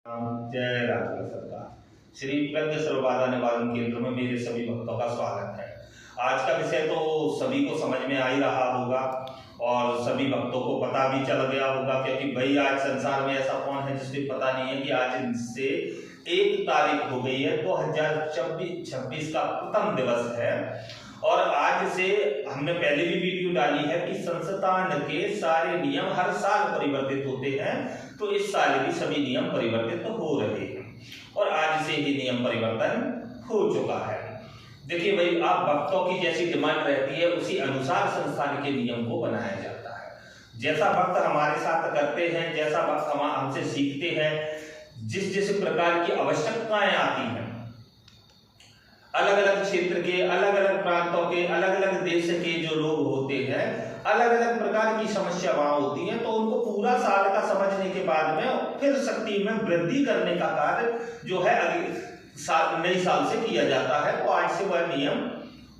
जय राजा सरकार। श्री प्रज्ञ सर्वबाधा निवारण केंद्र में मेरे सभी भक्तों का स्वागत है। आज का विषय तो सभी को समझ में आ ही रहा होगा और सभी भक्तों को पता भी चल गया होगा, क्योंकि भाई आज संसार में ऐसा कौन है जिसको पता नहीं है कि आज से 1 तारीख हो गई है, 2026 का प्रथम दिवस है। और आज से हमने पहले भी वीडियो डाली है कि संस्थान के सारे नियम हर साल परिवर्तित होते हैं, तो इस साल भी सभी नियम परिवर्तित तो हो रहे हैं और आज से ही नियम परिवर्तन हो चुका है। देखिए भाई, आप भक्तों की जैसी डिमांड रहती है उसी अनुसार संस्थान के नियम को बनाया जाता है। जैसा भक्त हमारे साथ करते हैं, जैसा भक्त हमसे सीखते हैं, जिस प्रकार की आवश्यकताएं आती हैं, अलग अलग क्षेत्र के, अलग अलग प्रांतों के, अलग अलग देश के जो लोग होते हैं, अलग अलग प्रकार की समस्या वहां होती है, तो उनको पूरा साल का समझने के बाद में फिर शक्ति में वृद्धि करने का कार्य जो है नई साल से किया जाता है। तो आज से वह नियम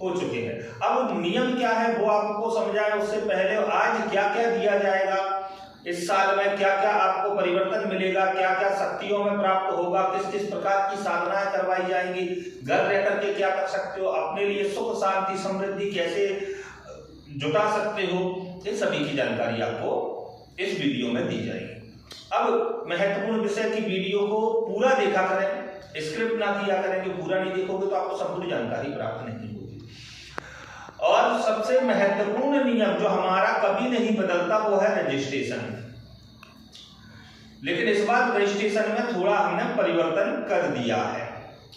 हो चुके हैं। अब नियम क्या है वो आपको समझाएं, उससे पहले आज क्या क्या दिया जाएगा, इस साल में क्या क्या आपको परिवर्तन मिलेगा, क्या क्या शक्तियों में प्राप्त होगा, किस किस प्रकार की साधनाएं करवाई जाएंगी, घर रह करके क्या कर सकते हो, अपने लिए सुख शांति समृद्धि कैसे जुटा सकते हो, इन सभी की जानकारी आपको इस वीडियो में दी जाएगी। अब महत्वपूर्ण विषय की वीडियो को पूरा देखा करें, स्क्रिप्ट ना किया करें, कि पूरा नहीं देखोगे तो आपको संपूर्ण जानकारी प्राप्त नहीं होगी। और सबसे महत्वपूर्ण नियम जो हमारा कभी नहीं बदलता वो है रजिस्ट्रेशन। लेकिन इस बार रजिस्ट्रेशन में थोड़ा हमने परिवर्तन कर दिया है।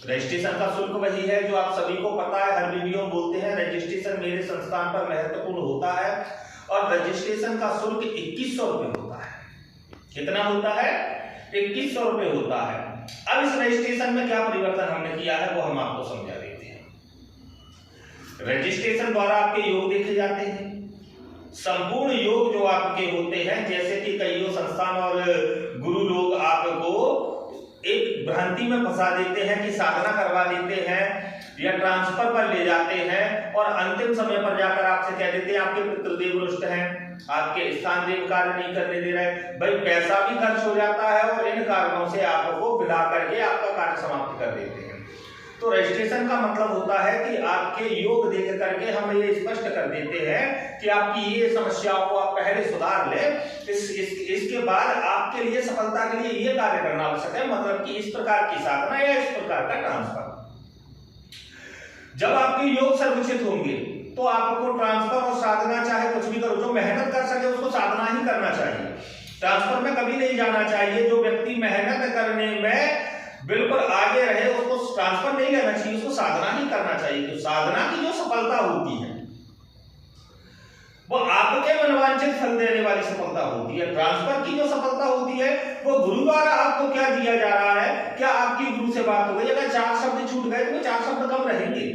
रजिस्ट्रेशन का शुल्क वही है जो आप सभी को पता है, हर वीडियो में बोलते हैं। रजिस्ट्रेशन मेरे संस्थान पर महत्वपूर्ण होता है और रजिस्ट्रेशन का शुल्क 2100 रुपए होता है। कितना होता है? 2100 रुपए होता है। अब इस रजिस्ट्रेशन में क्या परिवर्तन हमने किया है वो हम आपको समझा देते हैं। रजिस्ट्रेशन द्वारा आपके योग देखे जाते हैं। संपूर्ण योग जो आपके होते हैं, जैसे कि कईयों संस्थान और गुरु लोग आपको एक भ्रांति में फंसा देते हैं कि साधना करवा देते हैं या ट्रांसफर पर ले जाते हैं और अंतिम समय पर जाकर आपसे कह देते हैं आपके पितृदेव रुष्ट हैं, आपके स्थान देव कार्य नहीं करने दे रहे। भाई पैसा भी खर्च हो जाता है और इन कारणों से आपको विदा करके आपका कार्य समाप्त कर देते हैं। तो रजिस्ट्रेशन का मतलब होता है कि आपके योग देख करके हम ये स्पष्ट कर देते हैं कि आपकी ये समस्याओं को आप पहले सुधार लें, इसके बाद आपके लिए सफलता के लिए ये कार्य करना आवश्यक है, मतलब कि इस प्रकार की साधना या इस प्रकार का ट्रांसफर। जब आपके योग सर्वोचित होंगे तो आपको ट्रांसफर और साधना चाहे कुछ भी करो, जो मेहनत कर सके उसको साधना ही करना चाहिए। ट्रांसफर में कभी नहीं जाना चाहिए। जो व्यक्ति मेहनत करने में बिल्कुल आगे रहे उसको ट्रांसफर नहीं लेना चाहिए, उसको साधना ही करना चाहिए। तो साधना की जो सफलता होती है वो आपके मनवांछित फल देने वाली सफलता होती है। ट्रांसफर की जो सफलता होती है वो गुरु द्वारा आपको क्या दिया जा रहा है, क्या आपकी गुरु से बात हो गई, अगर 4 शब्द छूट गए तो 4 शब्द कम रहेंगे।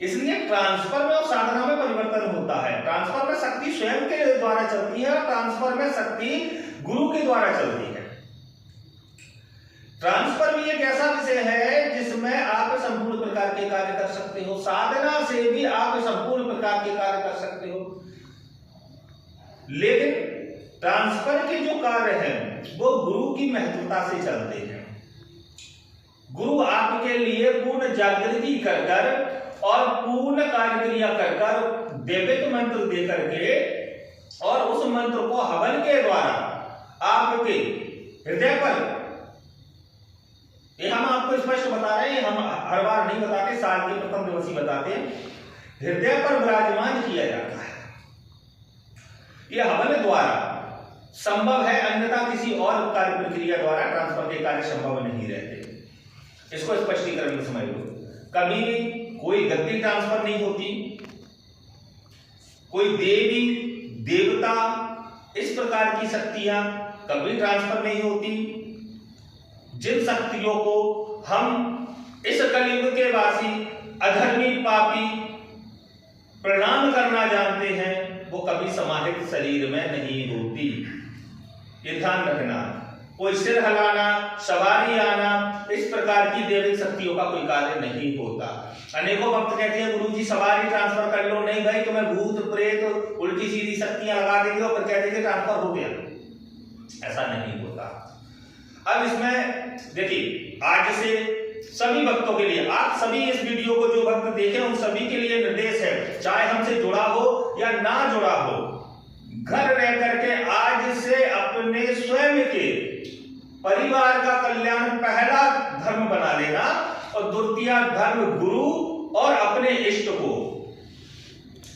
इसलिए ट्रांसफर में और साधना में परिवर्तन होता है। ट्रांसफर में शक्ति स्वयं के द्वारा चलती है और ट्रांसफर में शक्ति गुरु के द्वारा चलती है। ट्रांसफर भी एक ऐसा विषय है जिसमें आप संपूर्ण प्रकार के कार्य कर सकते हो। साधना से भी आप संपूर्ण प्रकार के कार्य कर सकते हो, लेकिन ट्रांसफर के जो कार्य हैं वो गुरु की महत्वता से चलते हैं। गुरु आपके लिए पूर्ण जागृति कर कर और पूर्ण कार्य क्रिया कर कर दैविक मंत्र दे करके और उस मंत्र को हवन के द्वारा आपके हृदय पर, ये हम आपको स्पष्ट बता रहे हैं, हम हर बार नहीं बताते, साल के प्रथम दिवस ही बताते हैं, हृदय पर विराजमान किया जाता है। यह हवन द्वारा संभव है, अन्यथा किसी और कार्य प्रक्रिया द्वारा ट्रांसफर के कार्य संभव नहीं रहते। इसको स्पष्टीकरण में समझ लो। कभी भी कोई गद्दी ट्रांसफर नहीं होती, कोई देवी देवता इस प्रकार की शक्तियां कभी ट्रांसफर नहीं होती। जिन शक्तियों को हम इस कलयुग के वासी अधर्मी पापी प्रणाम करना जानते हैं वो कभी समाहित शरीर में नहीं होती। ये ध्यान रखना। कोई सिर हिलाना, सवारी आना, इस प्रकार की दैविक शक्तियों का कोई कार्य नहीं होता। अनेकों भक्त कहते हैं गुरुजी सवारी ट्रांसफर कर लो। नहीं भाई, तुम्हें भूत प्रेत उल्टी सीधी शक्तियां लगा देंगे और फिर कह देंगे ट्रांसफर हो गया। ऐसा नहीं होता। अब इसमें देखिए, आज से सभी भक्तों के लिए, आप सभी इस वीडियो को जो भक्त देखें उन सभी के लिए निर्देश है, चाहे हमसे जुड़ा हो या ना जुड़ा हो, घर रह करके आज से अपने स्वयं के परिवार का कल्याण पहला धर्म बना लेना और द्वितीय धर्म गुरु और अपने इष्ट को,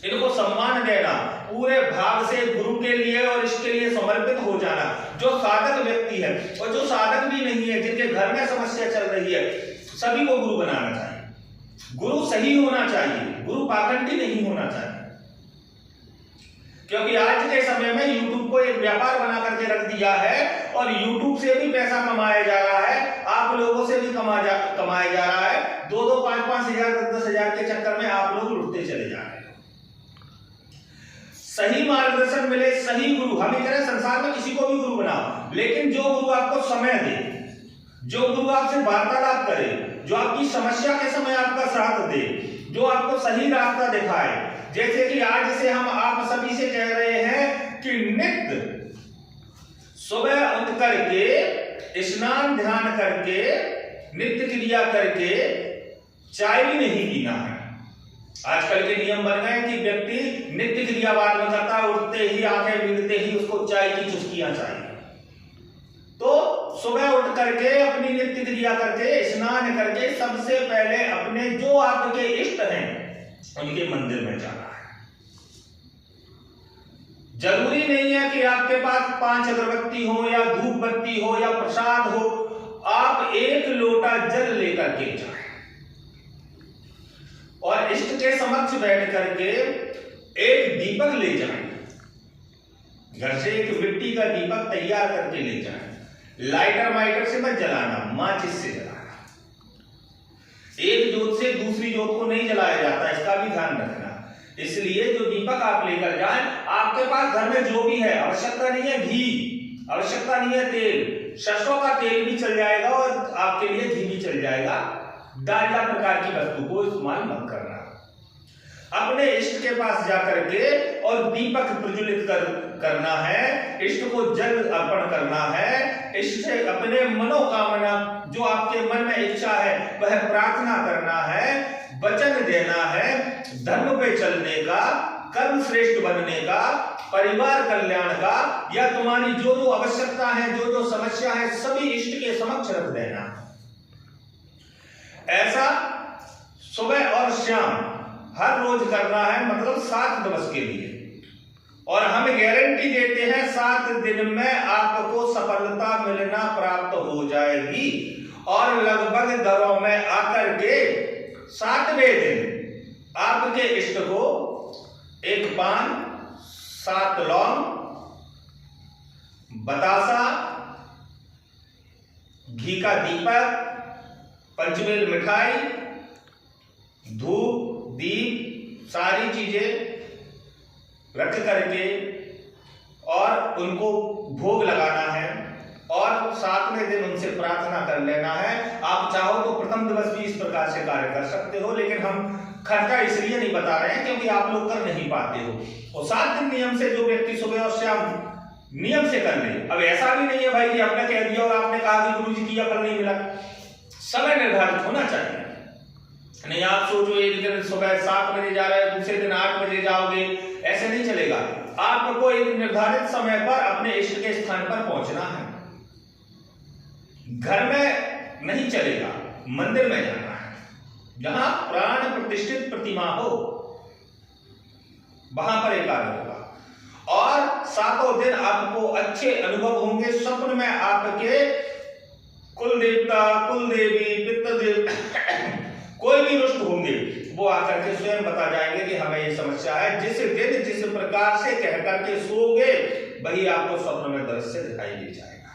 इनको सम्मान देना, पूरे भाव से गुरु के लिए और इसके लिए समर्पित हो जाना। जो साधक व्यक्ति है और जो साधक भी नहीं है, जिनके घर में समस्या चल रही है, सभी को गुरु बनाना चाहिए। गुरु सही होना चाहिए, गुरु पाखंडी नहीं होना चाहिए, क्योंकि आज के समय में YouTube को एक व्यापार बना करके रख दिया है और YouTube से भी पैसा कमाया जा रहा है, आप लोगों से भी कमाया जा रहा है। 2-2, 5-5 हजार, 10-10 हजार के चक्कर में आप लोग लुटते चले जा रहे हैं। सही मार्गदर्शन मिले, सही गुरु, हम ये कह रहे हैं संसार में किसी को भी गुरु बनाओ, लेकिन जो गुरु आपको समय दे, जो गुरु आपसे वार्तालाप करे, जो आपकी समस्या के समय आपका साथ दे, जो आपको सही रास्ता दिखाए। जैसे कि आज से हम आप सभी से कह रहे हैं कि नित्य सुबह उठ करके स्नान ध्यान करके नित्य क्रिया करके चाय भी नहीं पीना है। आजकल के नियम बन गए कि व्यक्ति नित्य क्रिया बाद में करता है, उठते ही आंखें मिलते ही उसको चाय की चुस्कियां चाहिए। तो सुबह उठ करके अपनी नित्य क्रिया करके स्नान करके सबसे पहले अपने जो आपके इष्ट हैं उनके मंदिर में जाना है। जरूरी नहीं है कि आपके पास 5 अगरबत्ती हो या धूप बत्ती हो या प्रसाद हो, आप 1 लोटा जल लेकर के जाएं और इष्ट के समक्ष बैठ करके एक दीपक ले जाएं। घर से एक मिट्टी का दीपक तैयार करके ले जाएं। लाइटर वाइटर से मत जलाना, माचिस से जलाना। एक जोत से दूसरी जोत को नहीं जलाया जाता, इसका भी ध्यान रखना। इसलिए जो दीपक आप लेकर जाएं, आपके पास घर में जो भी है, आवश्यकता नहीं है घी, आवश्यकता नहीं है तेल, सरसों का तेल भी चल जाएगा और आपके लिए घी भी चल जाएगा। डालडा प्रकार की वस्तु को इस्तेमाल मत करना। अपने इष्ट के पास जाकर के और दीपक प्रज्वलित करना है, इष्ट को जल अर्पण करना है, इष्ट से अपने मनोकामना जो आपके मन में इच्छा है वह प्रार्थना करना है, वचन देना है, धर्म पे चलने का, कर्म श्रेष्ठ बनने का, परिवार कल्याण का, या तुम्हारी जो जो आवश्यकता है, जो जो समस्या है, सभी इष्ट के समक्ष रख देना। ऐसा सुबह और शाम हर रोज करना है, मतलब 7 दिवस के लिए। और हम गारंटी देते हैं 7 दिन में आपको सफलता मिलना प्राप्त हो जाएगी। और लगभग घरों में आकर के 7वें दिन आपके इष्ट को 1 पान, 7 लौंग, बतासा, घी का दीपक, पंचमेल मिठाई, धूप, दीप, सारी चीजें रख करके और उनको भोग लगाना है और 7वें दिन उनसे प्रार्थना कर लेना है। आप चाहो तो प्रथम दिवस भी इस प्रकार से कार्य कर सकते हो, लेकिन हम खर्चा इसलिए नहीं बता रहे हैं क्योंकि आप लोग कर नहीं पाते हो। और 7 दिन नियम से जो व्यक्ति सुबह और शाम नियम से कर ले। अब ऐसा भी नहीं है भाई कि आपने कह दिया और आपने कहा कि गुरु जी किया फल नहीं मिला। समय निर्धारित होना चाहिए। नहीं आप सोचो एक दिन सुबह 7 बजे जा रहे हैं, दूसरे दिन 8 बजे जाओगे, ऐसे नहीं चलेगा। आपको एक निर्धारित समय पर अपने इष्ट के स्थान पर पहुंचना है। घर में नहीं चलेगा, मंदिर में जाना है, जहां प्राण प्रतिष्ठित प्रतिमा हो, वहां पर एकाग्र होगा। और 7 दिन आपको अच्छे अनुभव होंगे। स्वप्न में आपके कुल देवता, कुल देवी, पितृदेव कोई भी रुष्ट होंगे, वो आकर के स्वयं बता जाएंगे कि हमें ये समस्या है। जिस दिन जिस प्रकार से कह करके सोओगे वही आपको स्वप्न में दृश्य दिखाई दे जाएगा,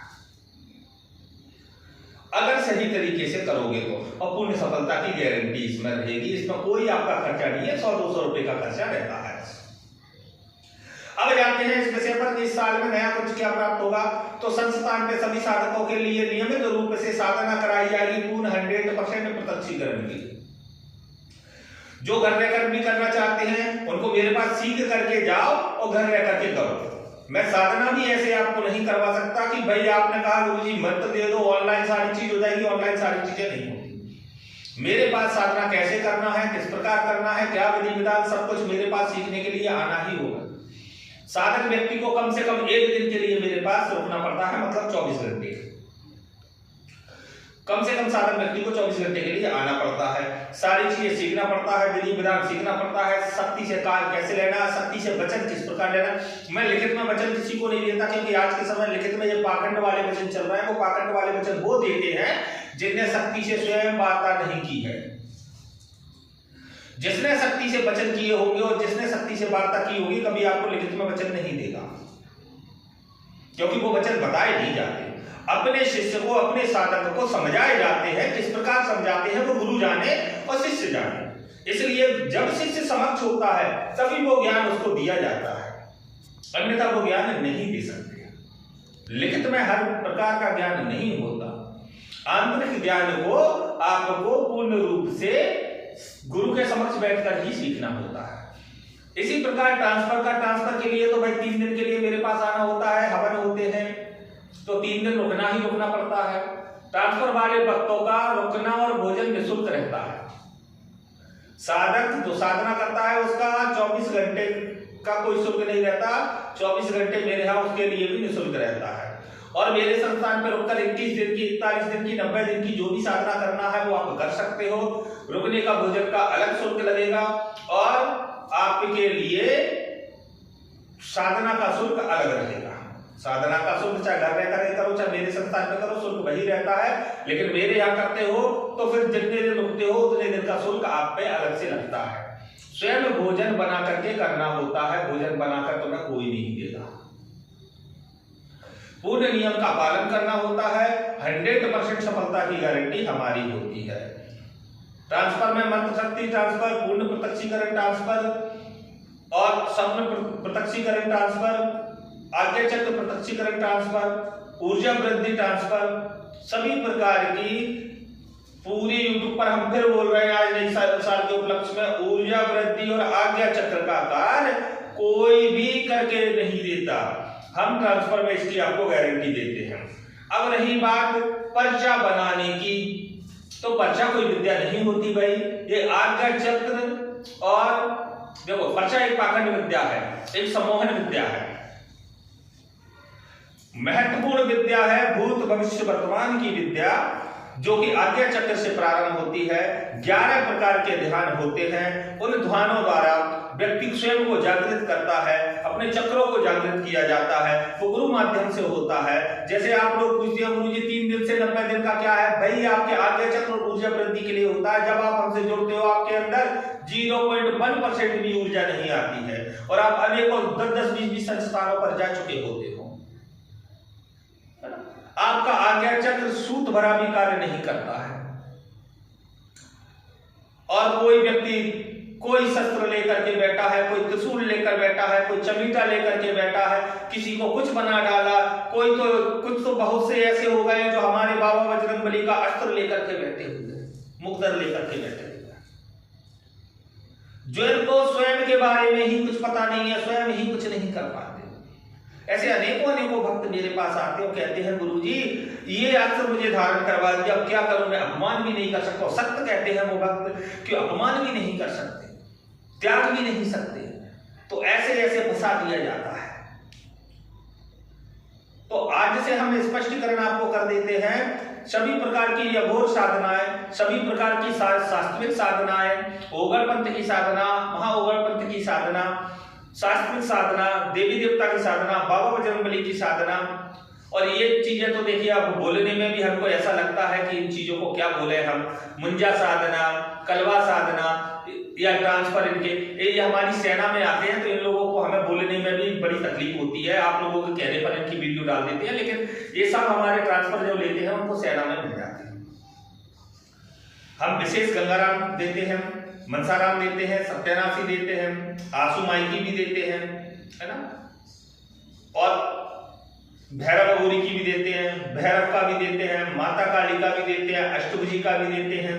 अगर सही तरीके से करोगे तो। और पूर्ण सफलता की गारंटी इसमें रहेगी। इसमें कोई आपका खर्चा नहीं है, 100-200 रुपए का खर्चा रहता है। अब जानते हैं इस विषय पर इस साल में नया कुछ क्या प्राप्त होगा। तो संस्थान के सभी साधकों के लिए नियमित रूप से साधना कराई जाएगी, पूर्ण 100% प्रत्यक्षीकरण की। जो घर रहकर भी करना चाहते हैं उनको मेरे पास सीख करके जाओ और घर रह करके करो। मैं साधना भी ऐसे आपको नहीं करवा सकता कि भाई आपने कहा गुरुजी मंत्र दे दो ऑनलाइन सारी चीज हो जाएगी, ऑनलाइन सारी चीजें नहीं होती। मेरे पास साधना कैसे करना है, किस प्रकार करना है, क्या विधि विधान, सब कुछ मेरे पास सीखने के लिए आना ही होगा। साधक व्यक्ति को कम से कम एक दिन के लिए मेरे पास रुकना पड़ता है, मतलब 24 घंटे। कम से कम साधक व्यक्ति को 24 घंटे के लिए आना पड़ता है, सारी चीजें सीखना पड़ता है, विधि विधान सीखना पड़ता है, शक्ति से कार्य कैसे लेना, शक्ति से वचन किस प्रकार लेना। मैं लिखित में वचन किसी को नहीं देता, क्योंकि आज के समय लिखित में ये पाखंड वाले वचन चल रहे हैं। वो पाखंड वाले वचन वो देते हैं जिनने शक्ति से स्वयं वार्ता नहीं की है। जिसने शक्ति से वचन किए होंगे और जिसने शक्ति से वार्ता की होगी, कभी आपको लिखित में वचन नहीं देगा, क्योंकि वो वचन बताए नहीं जाते। अपने शिष्य को, अपने साधक को समझाए जाते हैं। किस प्रकार समझाते हैं वो गुरु जाने और शिष्य जाने। इसलिए जब शिष्य समक्ष होता है तभी वो ज्ञान उसको दिया जाता है, अन्यथा वो ज्ञान नहीं दे सकते। लिखित में हर प्रकार का ज्ञान नहीं होता। आंतरिक ज्ञान को आपको पूर्ण रूप से गुरु के समक्ष बैठकर ही सीखना होता है। इसी प्रकार ट्रांसफर के लिए तो भाई 3 दिन के लिए मेरे पास आना होता है, हवन होते हैं, तो 3 दिन रुकना ही रुकना पड़ता है। ट्रांसफर वाले भक्तों का रुकना और भोजन निःशुल्क रहता है। साधक जो साधना करता है उसका 24 घंटे का कोई शुल्क नहीं रहता। 24 घंटे मेरे यहाँ उसके लिए भी निःशुल्क रहता है। और मेरे संस्थान पर रुककर 21 दिन की, 41 दिन की, 90 दिन की जो भी साधना करना है वो आप कर सकते हो। रुकने का भोजन का अलग शुल्क लगेगा और आपके लिए साधना का शुल्क अलग रहेगा। साधना का शुल्क चाहे घर रहकर करो, चाहे मेरे संस्थान में करो, शुल्क वही रहता है। लेकिन मेरे यहाँ करते हो तो फिर जितने दिन रुकते हो उतने दिन का शुल्क आप पे अलग से लगता है। स्वयं भोजन बना करके करना होता है। भोजन बनाकर तुम्हें कोई नहीं देगा। पूर्ण नियम का पालन करना होता है। 100% सफलता की गारंटी हमारी होती है। ट्रांसफर में मंत्र शक्ति ट्रांसफर, पूर्ण प्रत्यक्षीकरण ट्रांसफर और सपन प्रत्यक्षीकरण ट्रांसफर, आज्ञा चक्र प्रत्यक्षीकरण ट्रांसफर, ऊर्जा वृद्धि ट्रांसफर, सभी प्रकार की पूरी यूट्यूब पर हम फिर बोल रहे हैं आज नई साल के उपलक्ष्य में, ऊर्जा वृद्धि और आज्ञा चक्र का कार्य कोई भी करके नहीं देता। हम ट्रांसफर में इसकी आपको गारंटी देते हैं। अब रही बात पर्चा बनाने की, तो पर्चा कोई विद्या नहीं होती भाई। ये आज्ञा चक्र और देखो, पर्चा एक पाखंड विद्या है, एक सम्मोहन विद्या है, महत्वपूर्ण विद्या है, भूत भविष्य वर्तमान की विद्या, जो कि आज्ञा चक्र से प्रारंभ होती है। 11 प्रकार के ध्यान होते हैं। उन ध्यानों द्वारा व्यक्ति स्वयं को जागृत करता है, अपने चक्रों को जागृत किया जाता है। वो गुरु माध्यम से होता है। जैसे आप लोग पूछते हैं गुरु जी 3 दिन से 90 दिन का क्या है, भाई आपके आज्ञा चक्र और ऊर्जा वृद्धि के लिए होता है। जब आप हमसे जुड़ते हो आपके अंदर 0.1% भी ऊर्जा नहीं आती है और आप अनेकों 10-10, 20-20 संस्थानों पर जा चुके होते हो। आपका आज्ञा चक्र सूत भरा भी कार्य नहीं करता है। और कोई व्यक्ति कोई शस्त्र लेकर के बैठा है, कोई त्रिशूल लेकर बैठा है, कोई चमीटा लेकर के बैठा है, किसी को कुछ बना डाला, कोई तो कुछ तो बहुत से ऐसे हो गए जो हमारे बाबा बजरंगबली का अस्त्र लेकर के बैठे हुए, मुक्तर लेकर के बैठे हुए, जो इनको स्वयं के बारे में ही कुछ पता नहीं है, स्वयं ही कुछ नहीं कर पाते। ऐसे अनेकों भक्त मेरे पास आते हो, कहते हैं गुरुजी ये अस्त्र मुझे धारण करवा दिया, अब क्या करूं, मैं अपमान भी नहीं कर सकता। सत्य कहते हैं वो भक्त कि अपमान भी नहीं कर सकते, त्याग भी नहीं सकते, तो ऐसे फंसा दिया जाता है। तो आज से हम स्पष्टीकरण आपको कर देते हैं। सभी प्रकार की अघोर साधनाएं, सभी प्रकार की शास्त्रिक साधनाएं, ओगर पंथ की साधना, महाओगर पंथ की साधना, शास्त्रिक साधना, देवी देवता की साधना, बाबा बजरंगबली की साधना, और ये चीजें तो देखिए अब बोलने में भी हमको ऐसा लगता है कि इन चीजों को क्या बोले हम, मुंजा साधना, कलवा साधना या ट्रांसफर, इनके ये हमारी सेना में आते हैं तो इन लोगों को हमें बोलने में भी बड़ी तकलीफ होती है। आप लोगों के कहने पर इनकी वीडियो डाल देते हैं, लेकिन ये सब हमारे ट्रांसफर जो लेते हैं उनको सेना में मिल जाते हैं। हम विशेष गंगाराम देते हैं, मनसाराम देते हैं, सत्यानाशी देते हैं, आंसू माइकी भी देते हैं, है ना, और भैरव अघोरी की भी देते हैं, भैरव का भी देते हैं, माता काली का भी देते हैं, अष्टभुजी का भी देते हैं,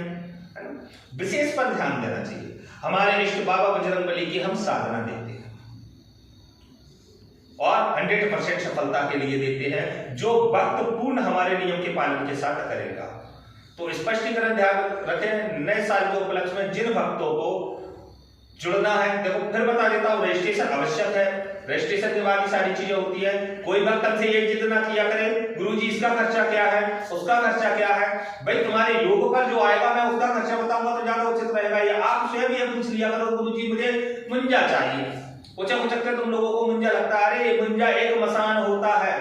है ना। विशेष पर ध्यान देना चाहिए। हमारे इष्ट बाबा बजरंगबली की हम साधना देते हैं। और 100% सफलता के लिए देते हैं, जो भक्त पूर्ण हमारे नियम के पालन के साथ करेगा। तो स्पष्टीकरण ध्यान रखें, नए साल के उपलक्ष्य में जिन भक्तों को जुड़ना है, देखो फिर बता देता हूं, रजिस्ट्रेशन आवश्यक है। रजिस्ट्रेशन के बाद ही सारी चीजें होती है। कोई भक्त हमसे ये जिद ना किया करे, गुरुजी इसका खर्चा क्या है, उसका खर्चा क्या है। भाई तुम्हारे योग पर जो आएगा मैं उसका खर्चा बताऊंगा तो ज्यादा उचित रहेगा। या आप स्वयं ये पूछ लिया करो, गुरुजी मुझे मुंजा चाहिए। उचक तुम लोगों को मुंजा लगता है, अरे ये मुंजा एक मसान होता है,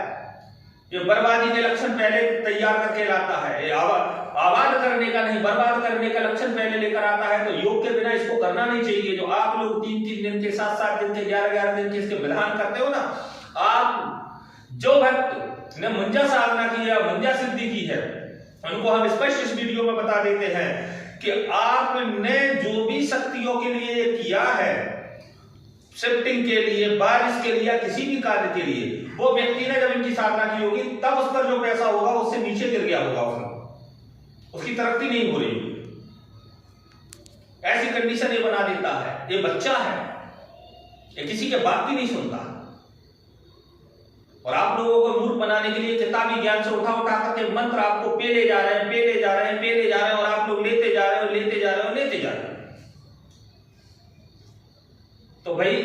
ये बर्बादी के लक्षण पहले तैयार करके लाता है। ये आबाद करने का नहीं, बर्बाद करने का लक्षण पहले लेकर आता है। तो योग के बिना इसको करना नहीं चाहिए। जो आप लोग 3-3 दिन के, 7-7 दिन के, 11-11 दिन के इसके विधान करते हो ना, आप जो भक्त ने मुंजा साधना की है, मुंजा सिद्धि की है, उनको हम स्पष्ट इस वीडियो में बता देते हैं कि आपने जो भी शक्तियों के लिए किया है, शिफ्टिंग के लिए, बारिश के लिए, किसी भी कार्य के लिए, वो व्यक्ति ने जब इनकी साधना की होगी तब उस पर जो पैसा होगा उससे नीचे गिर गया होगा, उसकी तरक्की नहीं हो रही। ऐसी कंडीशन ये बना देता है। ये बच्चा है, ये किसी के बात की नहीं सुनता। और आप लोगों को मूर्ख बनाने के लिए किताबी ज्ञान से उठा करके मंत्र आपको पेले जा रहे हैं, पेले जा रहे हैं, पेले जा रहे हैं, और आप लोग लेते जा रहे हो, लेते जा रहे हो, लेते जा रहे हो। तो भाई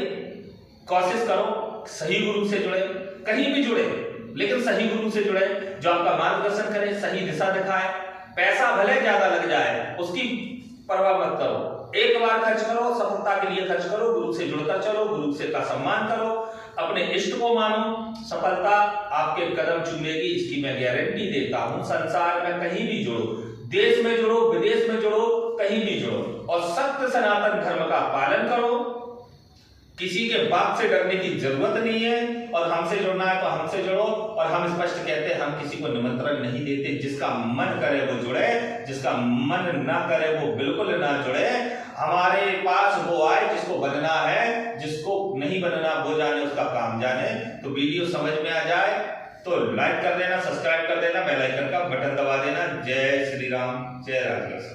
कोशिश करो सही गुरु से जुड़े, कहीं भी जुड़े लेकिन सही गुरु से जुड़े, जो आपका मार्गदर्शन करे, सही दिशा दिखाए। पैसा भले ज्यादा लग जाए उसकी परवाह मत करो, एक बार खर्च करो, सफलता के लिए खर्च करो, गुरु से जुड़कर चलो, गुरु से का सम्मान करो, अपने इष्ट को मानो, सफलता आपके कदम चूमेगी, इसकी मैं गारंटी देता हूं। संसार में कहीं भी जुड़ो, देश में जुड़ो, विदेश में जुड़ो, कहीं भी जुड़ो, और सत्य सनातन धर्म का पालन करो। किसी के बात से डरने की जरूरत नहीं है। और हमसे जुड़ना है तो हमसे जुड़ो। और हम स्पष्ट कहते हैं, हम किसी को निमंत्रण नहीं देते। जिसका मन करे वो जुड़े, जिसका मन ना करे वो बिल्कुल ना जुड़े। हमारे पास वो आए जिसको बनना है, जिसको नहीं बनना वो जाने, उसका काम जाने। तो वीडियो समझ में आ जाए तो लाइक कर देना, सब्सक्राइब कर देना, बेल आइकन का बटन दबा देना। जय श्री राम, जय राधे।